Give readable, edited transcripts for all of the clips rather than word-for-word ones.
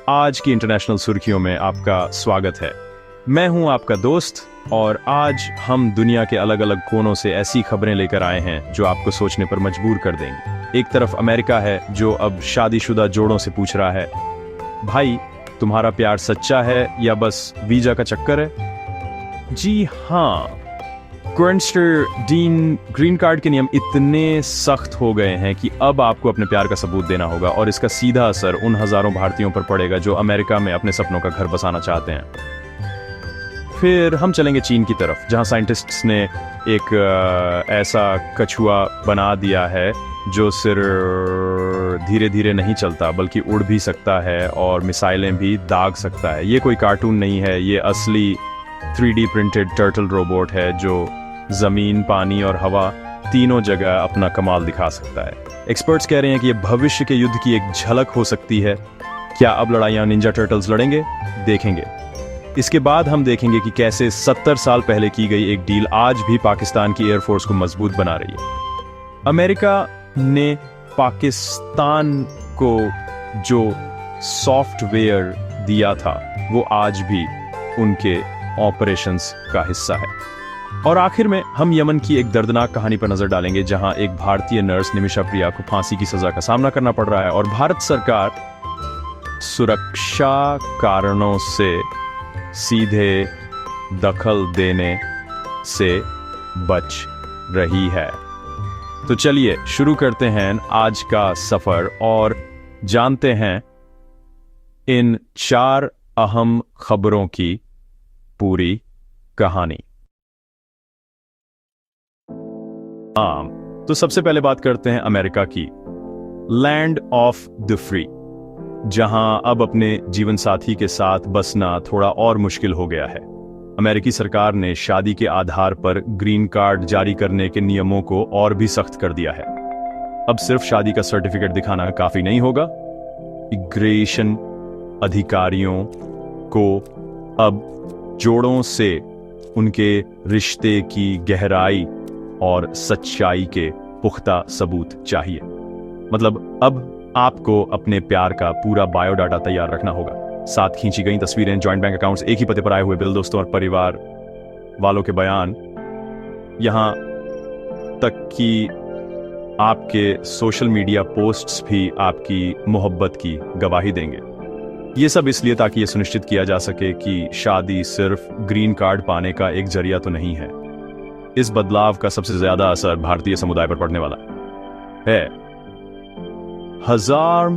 आज की इंटरनेशनल सुर्खियों में आपका स्वागत है। मैं हूं आपका दोस्त और आज हम दुनिया के अलग अलग कोनों से ऐसी खबरें लेकर आए हैं जो आपको सोचने पर मजबूर कर देंगी। एक तरफ अमेरिका है जो अब शादीशुदा जोड़ों से पूछ रहा है, भाई तुम्हारा प्यार सच्चा है या बस वीजा का चक्कर है? जी हाँ, ग्रीन कार्ड के नियम इतने सख्त हो गए हैं कि अब आपको अपने प्यार का सबूत देना होगा और इसका सीधा असर उन हजारों भारतीयों पर पड़ेगा जो अमेरिका में अपने सपनों का घर बसाना चाहते हैं। फिर हम चलेंगे चीन की तरफ, जहां साइंटिस्ट्स ने एक ऐसा कछुआ बना दिया है जो सिर्फ धीरे धीरे नहीं चलता बल्कि उड़ भी सकता है और मिसाइलें भी दाग सकता है। ये कोई कार्टून नहीं है, ये असली 3D प्रिंटेड टर्टल रोबोट है जो जमीन, पानी और हवा तीनों जगह अपना कमाल दिखा सकता है। एक्सपर्ट्स कह रहे हैं कि यह भविष्य के युद्ध की एक झलक हो सकती है। क्या अब लड़ाइयां निंजा टर्टल्स लड़ेंगे? देखेंगे। इसके बाद हम देखेंगे कि कैसे 70 साल पहले की गई एक डील आज भी पाकिस्तान की एयरफोर्स को मजबूत बना रही है। अमेरिका ने पाकिस्तान को जो सॉफ्टवेयर दिया था वो आज भी उनके ऑपरेशंस का हिस्सा है। और आखिर में हम यमन की एक दर्दनाक कहानी पर नजर डालेंगे, जहां एक भारतीय नर्स निमिषा प्रिया को फांसी की सजा का सामना करना पड़ रहा है और भारत सरकार सुरक्षा कारणों से सीधे दखल देने से बच रही है। तो चलिए शुरू करते हैं आज का सफर और जानते हैं इन 4 अहम खबरों की पूरी कहानी। तो सबसे पहले बात करते हैं अमेरिका की, लैंड ऑफ द फ्री, जहां अब अपने जीवन साथी के साथ बसना थोड़ा और मुश्किल हो गया है। अमेरिकी सरकार ने शादी के आधार पर ग्रीन कार्ड जारी करने के नियमों को और भी सख्त कर दिया है। अब सिर्फ शादी का सर्टिफिकेट दिखाना काफी नहीं होगा। इमिग्रेशन अधिकारियों को अब जोड़ों से उनके रिश्ते की गहराई और सच्चाई के पुख्ता सबूत चाहिए। मतलब अब आपको अपने प्यार का पूरा बायोडाटा तैयार रखना होगा, साथ खींची गई तस्वीरें, जॉइंट बैंक अकाउंट्स, एक ही पते पर आए हुए बिल, दोस्तों और परिवार वालों के बयान, यहां तक कि आपके सोशल मीडिया पोस्ट्स भी आपकी मोहब्बत की गवाही देंगे। ये सब इसलिए ताकि ये सुनिश्चित किया जा सके कि शादी सिर्फ ग्रीन कार्ड पाने का एक जरिया तो नहीं है। इस बदलाव का सबसे ज्यादा असर भारतीय समुदाय पर पड़ने वाला है। हजार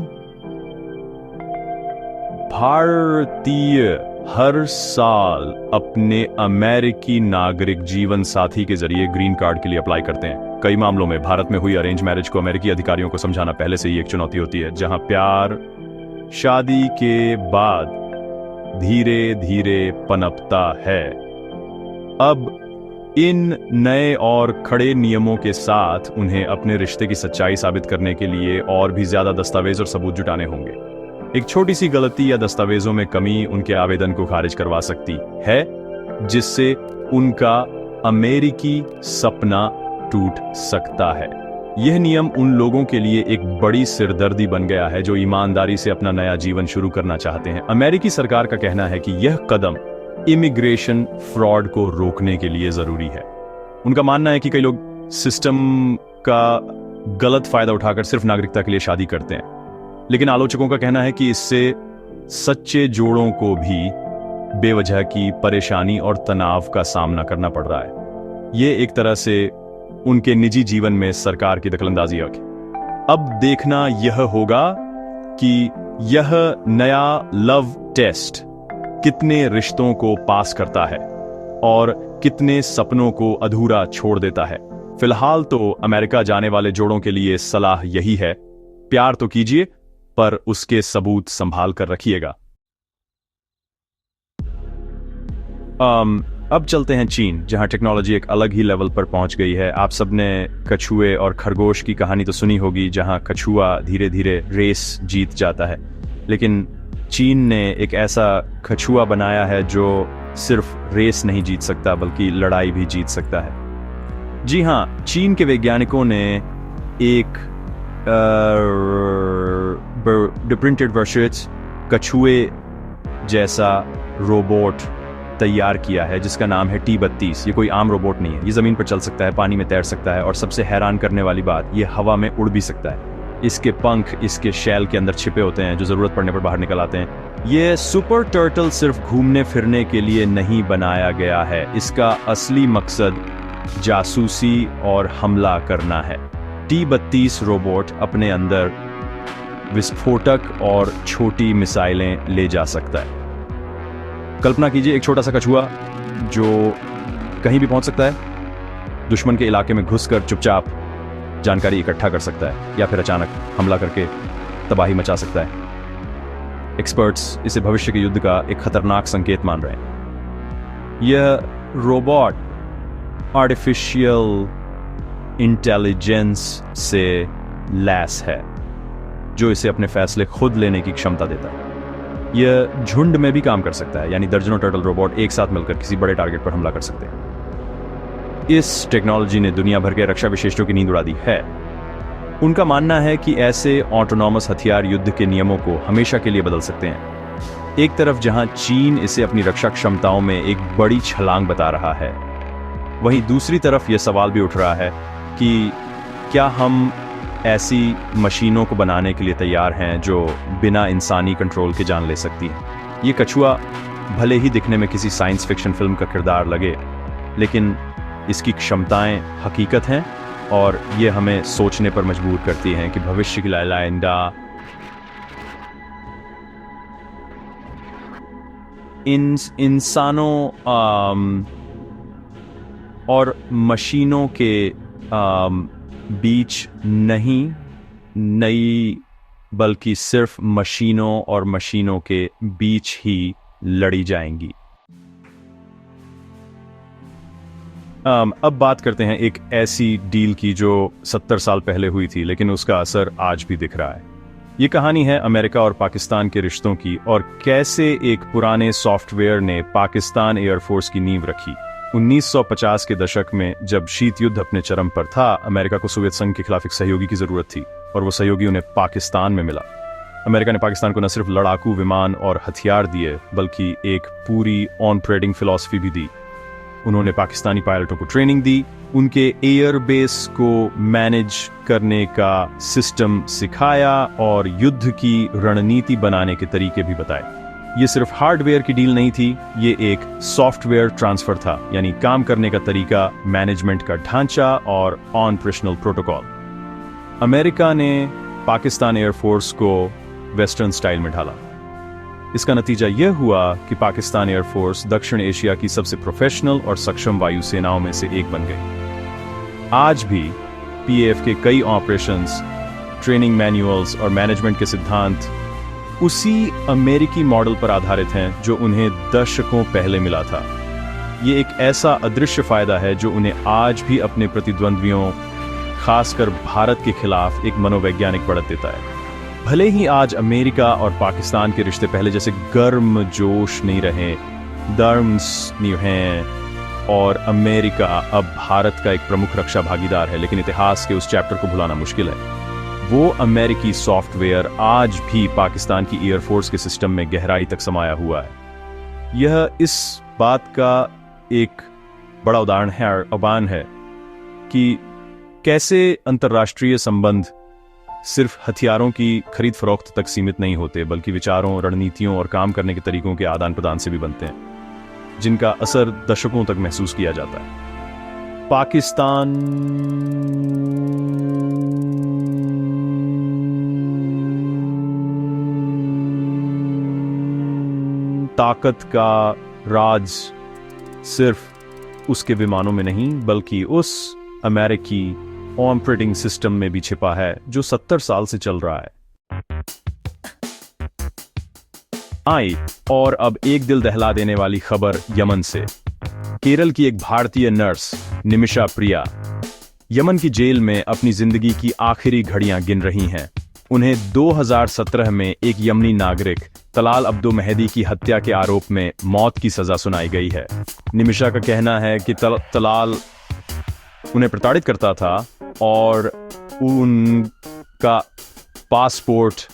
भारतीय हर साल अपने अमेरिकी नागरिक जीवन साथी के जरिए ग्रीन कार्ड के लिए अप्लाई करते हैं। कई मामलों में भारत में हुई अरेंज मैरिज को अमेरिकी अधिकारियों को समझाना पहले से ही एक चुनौती होती है, जहां प्यार शादी के बाद धीरे धीरे पनपता है। अब इन नए और खड़े नियमों के साथ उन्हें अपने रिश्ते की सच्चाई साबित करने के लिए और भी ज्यादा दस्तावेज और सबूत जुटाने होंगे। एक छोटी सी गलती या दस्तावेजों में कमी उनके आवेदन को खारिज करवा सकती है, जिससे उनका अमेरिकी सपना टूट सकता है। यह नियम उन लोगों के लिए एक बड़ी सिरदर्दी बन गया है जो ईमानदारी से अपना नया जीवन शुरू करना चाहते हैं। अमेरिकी सरकार का कहना है कि यह कदम इमिग्रेशन फ्रॉड को रोकने के लिए जरूरी है। उनका मानना है कि कई लोग सिस्टम का गलत फायदा उठाकर सिर्फ नागरिकता के लिए शादी करते हैं, लेकिन आलोचकों का कहना है कि इससे सच्चे जोड़ों को भी बेवजह की परेशानी और तनाव का सामना करना पड़ रहा है। ये एक तरह से उनके निजी जीवन में सरकार की दखलंदाजी है। अब देखना यह होगा कि यह नया लव टेस्ट कितने रिश्तों को पास करता है और कितने सपनों को अधूरा छोड़ देता है। फिलहाल तो अमेरिका जाने वाले जोड़ों के लिए सलाह यही है, प्यार तो कीजिए पर उसके सबूत संभाल कर रखिएगा। अब चलते हैं चीन, जहां टेक्नोलॉजी एक अलग ही लेवल पर पहुंच गई है। आप सबने कछुए और खरगोश की कहानी तो सुनी होगी, जहां कछुआ धीरे धीरे रेस जीत जाता है, लेकिन चीन ने एक ऐसा कछुआ बनाया है जो सिर्फ रेस नहीं जीत सकता बल्कि लड़ाई भी जीत सकता है। जी हां, चीन के वैज्ञानिकों ने एक प्रिंटेड वर्सेस कछुए जैसा रोबोट तैयार किया है जिसका नाम है T-32। ये कोई आम रोबोट नहीं है, ये ज़मीन पर चल सकता है, पानी में तैर सकता है और सबसे हैरान करने वाली बात, ये हवा में उड़ भी सकता है। इसके पंख इसके शैल के अंदर छिपे होते हैं जो ज़रूरत पड़ने पर बाहर निकल आते हैं। ये सुपर टर्टल सिर्फ घूमने फिरने के लिए नहीं बनाया गया है, इसका असली मकसद जासूसी और हमला करना है। T-32 रोबोट अपने अंदर विस्फोटक और छोटी मिसाइलें ले जा सकता है। कल्पना कीजिए एक छोटा सा कछुआ जो कहीं भी पहुंच सकता है, दुश्मन के इलाके में घुसकर चुपचाप जानकारी इकट्ठा कर सकता है या फिर अचानक हमला करके तबाही मचा सकता है। एक्सपर्ट्स इसे भविष्य के युद्ध का एक खतरनाक संकेत मान रहे हैं। यह रोबोट आर्टिफिशियल इंटेलिजेंस से लैस है जो इसे अपने फैसले खुद लेने की क्षमता देता है। यह झुंड में भी काम कर सकता है, यानी दर्जनों टर्टल रोबोट एक साथ मिलकर किसी बड़े टारगेट पर हमला कर सकते हैं। इस टेक्नोलॉजी ने दुनिया भर के रक्षा विशेषज्ञों की नींद उड़ा दी है। उनका मानना है कि ऐसे ऑटोनॉमस हथियार युद्ध के नियमों को हमेशा के लिए बदल सकते हैं। एक तरफ जहां चीन इसे अपनी रक्षा क्षमताओं में एक बड़ी छलांग बता रहा है, वहीं दूसरी तरफ यह सवाल भी उठ रहा है कि क्या हम ऐसी मशीनों को बनाने के लिए तैयार हैं जो बिना इंसानी कंट्रोल के जान ले सकती हैं। ये कछुआ भले ही दिखने में किसी साइंस फिक्शन फिल्म का किरदार लगे, लेकिन इसकी क्षमताएं हकीकत हैं और ये हमें सोचने पर मजबूर करती हैं कि भविष्य की लाइंडा इंसानों और मशीनों के बीच नहीं नई, बल्कि सिर्फ मशीनों और मशीनों के बीच ही लड़ी जाएंगी। अब बात करते हैं एक ऐसी डील की जो 70 साल पहले हुई थी, लेकिन उसका असर आज भी दिख रहा है। ये कहानी है अमेरिका और पाकिस्तान के रिश्तों की और कैसे एक पुराने सॉफ्टवेयर ने पाकिस्तान एयरफोर्स की नींव रखी। 1950 के दशक में जब शीत युद्ध अपने चरम पर था, अमेरिका को सोवियत संघ के खिलाफ एक सहयोगी की जरूरत थी और वो सहयोगी उन्हें पाकिस्तान में मिला। अमेरिका ने पाकिस्तान को न सिर्फ लड़ाकू विमान और हथियार दिए, बल्कि एक पूरी ऑन-पेरेटिंग फिलॉसफी भी दी। उन्होंने पाकिस्तानी पायलटों को ट्रेनिंग दी, उनके एयरबेस को मैनेज करने का सिस्टम सिखाया और युद्ध की रणनीति बनाने के तरीके भी बताए। ये सिर्फ हार्डवेयर की डील नहीं थी, ये एक सॉफ्टवेयर ट्रांसफर था, यानी काम करने का तरीका, मैनेजमेंट का ढांचा और ऑपरेशनल प्रोटोकॉल। अमेरिका ने पाकिस्तान एयरफोर्स को वेस्टर्न स्टाइल में ढाला। इसका नतीजा यह हुआ कि पाकिस्तान एयरफोर्स दक्षिण एशिया की सबसे प्रोफेशनल और सक्षम वायुसेनाओं में से एक बन गई। आज भी पीएएफ के कई ऑपरेशंस, ट्रेनिंग मैनुअल्स और मैनेजमेंट के सिद्धांत उसी अमेरिकी मॉडल पर आधारित हैं जो उन्हें दशकों पहले मिला था। ये एक ऐसा अदृश्य फायदा है जो उन्हें आज भी अपने प्रतिद्वंद्वियों, खासकर भारत के खिलाफ एक मनोवैज्ञानिक बढ़त देता है। भले ही आज अमेरिका और पाकिस्तान के रिश्ते पहले जैसे गर्म जोश नहीं रहे, दर्म्स नहीं हैं और अमेरिका अब भारत का एक प्रमुख रक्षा भागीदार है, लेकिन इतिहास के उस चैप्टर को भुलाना मुश्किल है। वो अमेरिकी सॉफ्टवेयर आज भी पाकिस्तान की एयरफोर्स के सिस्टम में गहराई तक समाया हुआ है। यह इस बात का एक बड़ा उदाहरण है कि कैसे अंतर्राष्ट्रीय संबंध सिर्फ हथियारों की खरीद फरोख्त तक सीमित नहीं होते, बल्कि विचारों, रणनीतियों और काम करने के तरीकों के आदान प्रदान से भी बनते हैं, जिनका असर दशकों तक महसूस किया जाता है। पाकिस्तान ताकत का राज सिर्फ उसके विमानों में नहीं, बल्कि उस अमेरिकी ऑपरेटिंग सिस्टम में भी छिपा है जो 70 साल से चल रहा है। आई और अब एक दिल दहला देने वाली खबर यमन से। केरल की एक भारतीय नर्स निमिषा प्रिया यमन की जेल में अपनी जिंदगी की आखिरी घड़ियां गिन रही हैं। उन्हें 2017 में एक यमनी नागरिक तलाल अब्दो मेहदी की हत्या के आरोप में मौत की सजा सुनाई गई है। निमिषा का कहना है कि तलाल उन्हें प्रताड़ित करता था और उनका पासपोर्ट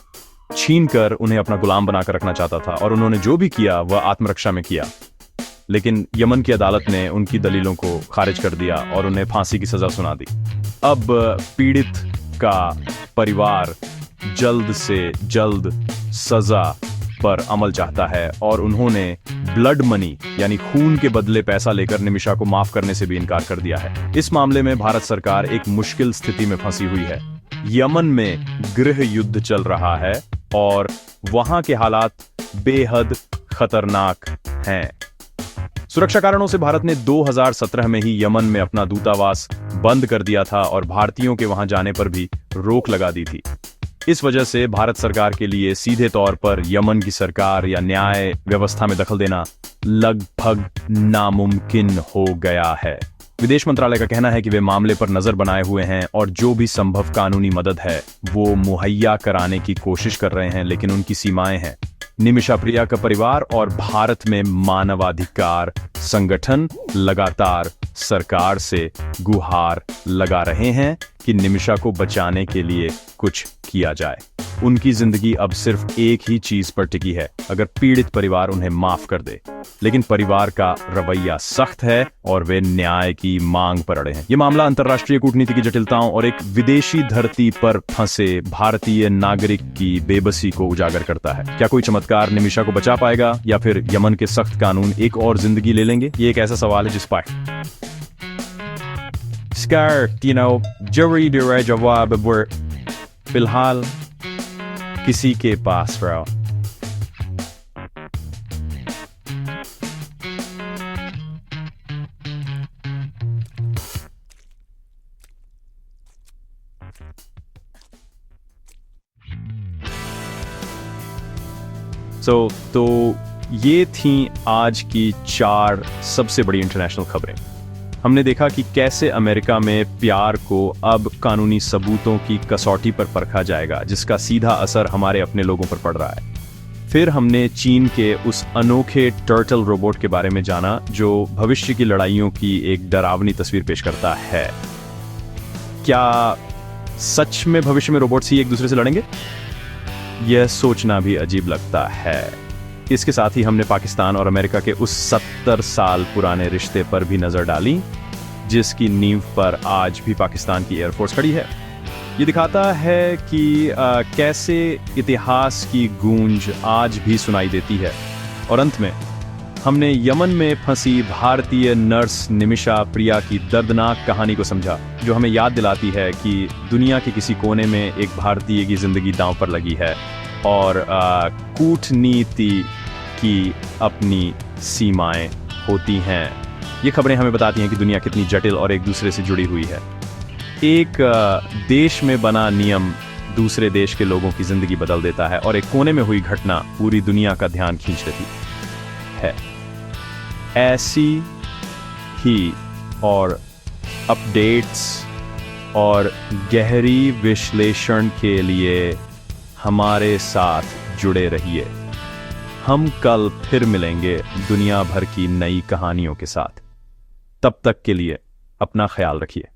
छीन कर उन्हें अपना गुलाम बनाकर रखना चाहता था, और उन्होंने जो भी किया वह आत्मरक्षा में किया। लेकिन यमन की अदालत ने उनकी दलीलों को खारिज कर दिया और उन्हें फांसी की सजा सुना दी। अब पीड़ित का परिवार जल्द से जल्द सजा पर अमल चाहता है, और उन्होंने ब्लड मनी यानी खून के बदले पैसा लेकर निमिषा को माफ करने से भी इनकार कर दिया है। इस मामले में भारत सरकार एक मुश्किल स्थिति में फंसी हुई है। यमन में गृह युद्ध चल रहा है और वहां के हालात बेहद खतरनाक हैं। सुरक्षा कारणों से भारत ने 2017 में ही यमन में अपना दूतावास बंद कर दिया था और भारतीयों के वहां जाने पर भी रोक लगा दी थी। इस वजह से भारत सरकार के लिए सीधे तौर पर यमन की सरकार या न्याय व्यवस्था में दखल देना लगभग नामुमकिन हो गया है। विदेश मंत्रालय का कहना है कि वे मामले पर नजर बनाए हुए हैं और जो भी संभव कानूनी मदद है वो मुहैया कराने की कोशिश कर रहे हैं, लेकिन उनकी सीमाएं हैं। निमिषा प्रिया का परिवार और भारत में मानवाधिकार संगठन लगातार सरकार से गुहार लगा रहे हैं कि निमिषा को बचाने के लिए कुछ किया जाए। उनकी जिंदगी अब सिर्फ एक ही चीज पर टिकी है, अगर पीड़ित परिवार उन्हें माफ कर दे। लेकिन परिवार का रवैया सख्त है और वे न्याय की मांग पर अड़े हैं। यह मामला अंतर्राष्ट्रीय कूटनीति की जटिलताओं और एक विदेशी धरती पर फंसे भारतीय नागरिक की बेबसी को उजागर करता है। क्या कोई चमत्कार निमिषा को बचा पाएगा या फिर यमन के सख्त कानून एक और जिंदगी ले लेंगे? ये एक ऐसा सवाल है जिस पर जवाब फिलहाल किसी के पास रहो। तो ये थी आज की 4 सबसे बड़ी इंटरनेशनल खबरें। हमने देखा कि कैसे अमेरिका में प्यार को अब कानूनी सबूतों की कसौटी पर परखा जाएगा, जिसका सीधा असर हमारे अपने लोगों पर पड़ रहा है। फिर हमने चीन के उस अनोखे टर्टल रोबोट के बारे में जाना जो भविष्य की लड़ाइयों की एक डरावनी तस्वीर पेश करता है। क्या सच में भविष्य में रोबोट्स ही एक दूसरे से लड़ेंगे? यह सोचना भी अजीब लगता है। इसके साथ ही हमने पाकिस्तान और अमेरिका के उस 70 साल पुराने रिश्ते पर भी नजर डाली, जिसकी नींव पर आज भी पाकिस्तान की एयरफोर्स खड़ी है। ये दिखाता है कि कैसे इतिहास की गूंज आज भी सुनाई देती है। और अंत में हमने यमन में फंसी भारतीय नर्स निमिषा प्रिया की दर्दनाक कहानी को समझा, जो हमें याद दिलाती है कि दुनिया के किसी कोने में एक भारतीय की जिंदगी दांव पर लगी है और कूटनीति की अपनी सीमाएं होती हैं। ये खबरें हमें बताती हैं कि दुनिया कितनी जटिल और एक दूसरे से जुड़ी हुई है। एक देश में बना नियम दूसरे देश के लोगों की जिंदगी बदल देता है और एक कोने में हुई घटना पूरी दुनिया का ध्यान खींच लेती है। ऐसी ही और अपडेट्स और गहरी विश्लेषण के लिए हमारे साथ जुड़े रहिए। हम कल फिर मिलेंगे दुनिया भर की नई कहानियों के साथ। तब तक के लिए अपना ख्याल रखिए।